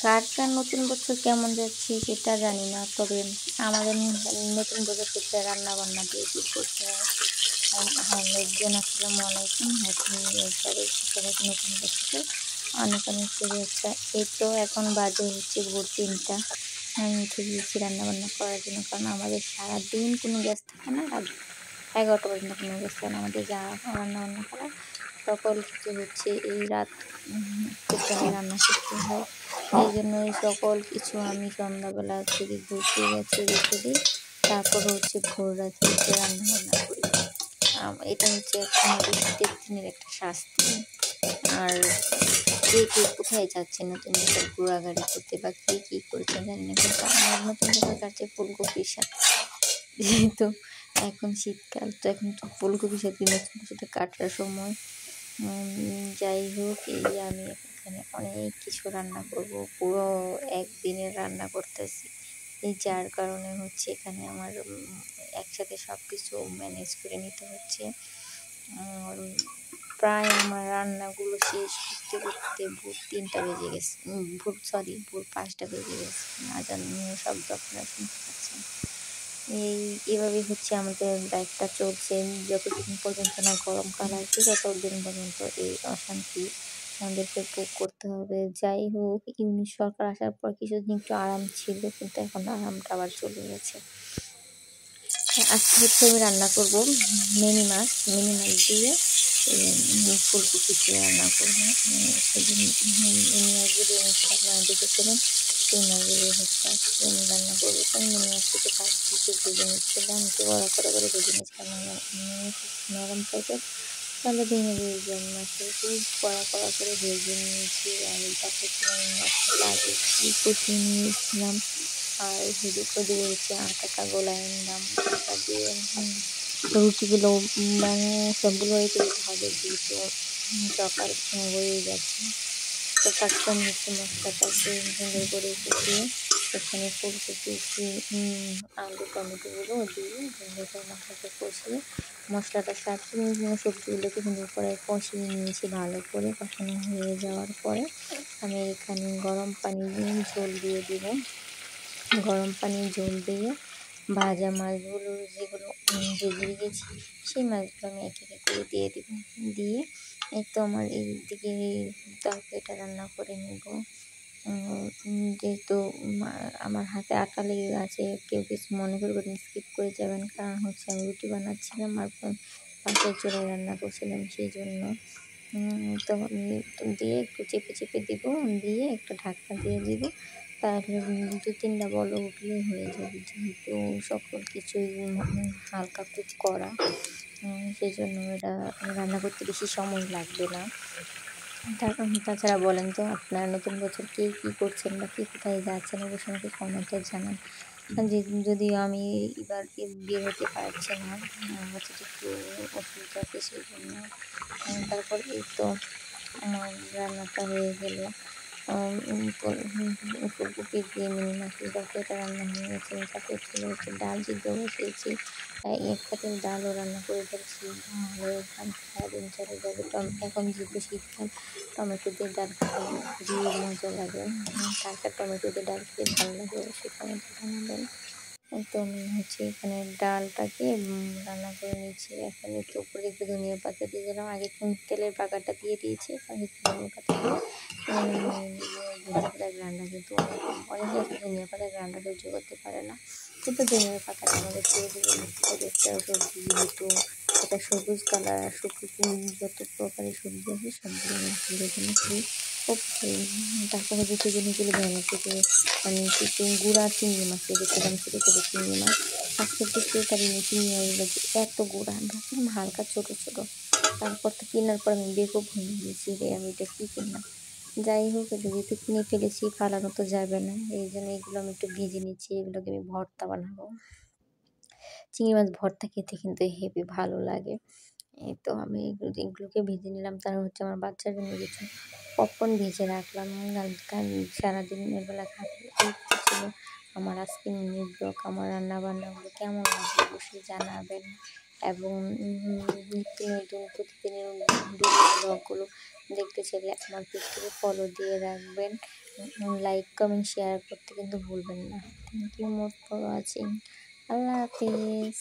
কার কার নতুন বছর কেমন যাচ্ছে সেটা জানি না, তবে আমাদের নতুন বছর হচ্ছে রান্নাবান্না দিয়ে শুরু করতে হয়। হ্যাঁ লোকজন, আসসালামু আলাইকুম, হ্যাপি নিউ ইয়ার সবাইকে নতুন বছরের অনেক অনেক শুভেচ্ছা। এই তো এখন বাজে হচ্ছে ভোর 3টা। আমি উঠে গিয়েছি রান্নাবান্না করার জন্য, কারণ আমাদের সারাদিন কোনো গ্যাস থাকে না, রাত 11টা পর্যন্ত কোনো গ্যাস থাকে না। আমাদের যা রান্নাবান্না করা সকল কিছু হচ্ছে এই রাত পর্যন্ত রান্না করতে হয়। এই জন্য এই সকল কিছু আমি সন্ধ্যাবেলা থেকে গুছিয়ে গেছে রেখে দিই, তারপর হচ্ছে ভোর রাতে উঠে রান্নাবান্না করি। এটা হচ্ছে আমাদের শীতের দিনের একটা শাস্তি। আর কে কে কোথায় যাচ্ছে নতুন বছর ঘোরাঘুরি করতে বা কে কী করছে জানি না, কিন্তু আমার নতুন বছর কাটছে ফুলকপির সাথে। যেহেতু এখন শীতকাল, তো এখন তো ফুলকপির সাথে নতুন বছরটা কাটার সময়। যাই হোক, এই আমি এখানে অনেক কিছু রান্না করব, পুরো একদিনের রান্না করতেছি। এই যার কারণে হচ্ছে এখানে আমার একসাথে সব কিছু ম্যানেজ করে নিতে হচ্ছে। প্রায় আমার রান্নাগুলো শেষ করতে করতে ভোর 3টা বেজে গেছে, ভোর 5টা বেজে গেছে। আজান শব্দ আপনারা শুনতে পাচ্ছেন। এইভাবেই হচ্ছে আমাদের লাইফটা চলছে। যতদিন পর্যন্ত না গরমকাল আসবে ততদিন পর্যন্ত এই অশান্তি আমাদেরকে ভোগ করতে হবে। যাই হোক, ইউনিট সরকার আসার পর কিছুদিন একটু আরাম ছিল, কিন্তু এখন আরামটা আবার চলে গেছে। আজকে হচ্ছে আমি রান্না করব মিনি মাছ দিয়ে ফুলকপি দিয়ে রান্না করবো। সেদিন মিনি মাছগুলো আপনারা দেখেছিলেন, সেই মাছগুলো হচ্ছে আজকে আমি রান্না করবো। তো আমি মিনি মাছটিকে ফার্স্ট থেকে ভেজে নিচ্ছিলাম, একটু বড়া করে ভেজে নিচ্ছিলাম। নরম টাইপের, তাহলে ভেঙে দিয়েছি। আমি মাছটা খুব কড়া করে ভেজে নিয়েছি। আর তারপর আমি মশলা আগে কষিয়ে নিয়েছিলাম। আর ওদিকে হচ্ছে আটাটা গোলায় নিলাম। আটা দিয়ে রুটিগুলো সবগুলো একটু ভাজে, যেহেতু সকাল হয়ে গেছে। তো ফার্স্টে আমি হচ্ছে মশলাটাকে সুন্দর করে কষিয়ে এখানে ফুলকপি, আলু, টমেটোগুলো দিয়ে সুন্দর করে মশলাটা কষিয়ে মশলাটা সবজিগুলোকে সুন্দর করে কষিয়ে নিয়েছি। ভালো করে কষানো হয়ে যাওয়ার পরে আমি এখানে গরম পানি ঝোল দিয়ে দিব। গরম পানি ঝোল দিয়ে ভাজা মাছগুলো যেগুলো ভেজে রেখেছি, সেই মাছগুলো আমি এক এক করে দিয়ে দিব। দিয়ে এই তো আমার এইদিকে তরকারিটা রান্না করে নেব। যেহেতু আমার হাতে আটা লেগে গেছে, কেউ কিছু মনে করবেন, স্কিপ করে যাবেন, কারণ হচ্ছে আমি রুটি বানাচ্ছিলাম আর পাশের চুলায় রান্না করছিলাম, সেই জন্য। তো আমি দিয়ে একটু চেপে দিব, দিয়ে একটা ঢাকনা দিয়ে দিব। তাহলে 2-3টা বলক উঠলে হয়ে যাবে, যেহেতু সকল কিছুই হালকা কুক করা। সেই জন্য এটা রান্না করতে বেশি সময় লাগবে না। তাছাড়া বলেন তো, আপনারা নতুন বছর কে কী করছেন বা কে কোথায় যাচ্ছেন, অবশ্যই আমাকে কমেন্টে জানান। যদিও আমি এবার বের হতে পারছি না, হচ্ছে একটু অসুবিধা আছে, সেই জন্য। তারপর এই তো আমার রান্নাটা হয়ে গেল। ফুলকপি দিয়ে মিনি মাছের তরকারিটা রান্না হয়ে গেছে। পাশের চুলায় হচ্ছে ডাল সিদ্ধ বসিয়েছি, এক পাতিল ডালও রান্না করে ফেলছি। তাহলে সারাদিন চলে যাবে। এখন যেহেতু শীতকাল, টমেটো দিয়ে ডাল খেতে খুবই মজা লাগে। কার টমেটো দিয়ে ডাল খেতে ভালো লাগে অবশ্যই কমেন্টে জানাবেন। তো আমি হচ্ছে এখানে ডালটাকে রান্না করে নিয়েছি। এখন একটু উপরে একটু ধনিয়া পাতা দিয়ে দিলাম। আগে তেলের বাগারটা দিয়ে দিয়েছি, এখন একটু ধনিয়া পাতা দিয়ে ধনিয়া পাতার ঘ্রাণটা কিন্তু অনেকে আছে ধনিয়া পাতার ঘ্রাণটা সহ্য করতে পারে না, কিন্তু ধনিয়া পাতাটা আমাদের প্রয়োজন। একটা সবজি, যেহেতু এটা সবুজ কালার, আর সবুজ যত প্রকারের সবজি আছে সবগুলো আমাদের জন্য খুবই উপকারী। তারপরে যেতে জিনিসগুলো ভেঙে থেকে আমি কিছু গুঁড়া চিংড়ি মাছ রেখেছিলাম, ছোটো ছোটো চিংড়ি মাছ। আজকে বুঝতেই পারিনি চিংড়ি মাছগুলো যে এত গুঁড়া, দেখলাম হালকা ছোটো ছোটো। তারপর তো কেনার পর আমি বেকুব হয়ে গেছি রে, আমি এটা কী কিনলাম। যাই হোক, এটা যেহেতু কিনে ফেলেছি, ফালানো তো যাবে না, এই জন্য এগুলো আমি একটু ভেজে নিচ্ছি। এগুলোকে আমি ভর্তা বানাবো। চিংড়ি মাছ ভর্তা খেতে কিন্তু হেবি ভালো লাগে। এই তো আমি এগুলোকে ভেজে নিলাম। তার হচ্ছে আমার বাচ্চার জন্য কিছু পপকর্ন ভেজে রাখলাম, কারণ সারাদিনের বেলা খাবে। এই ছিল আমার আজকে মিনি ব্লগ। আমার রান্নাবান্নাগুলো কেমন লাগবে অবশ্যই জানাবেন। এবং নিত্য নতুন প্রতিদিনের ব্লগগুলো দেখতে চাইলে আমার পেজটাকে ফলো দিয়ে রাখবেন। লাইক কমেন্ট শেয়ার করতে কিন্তু ভুলবেন না। Thank you more for watching. আল্লাহ হাফিজ।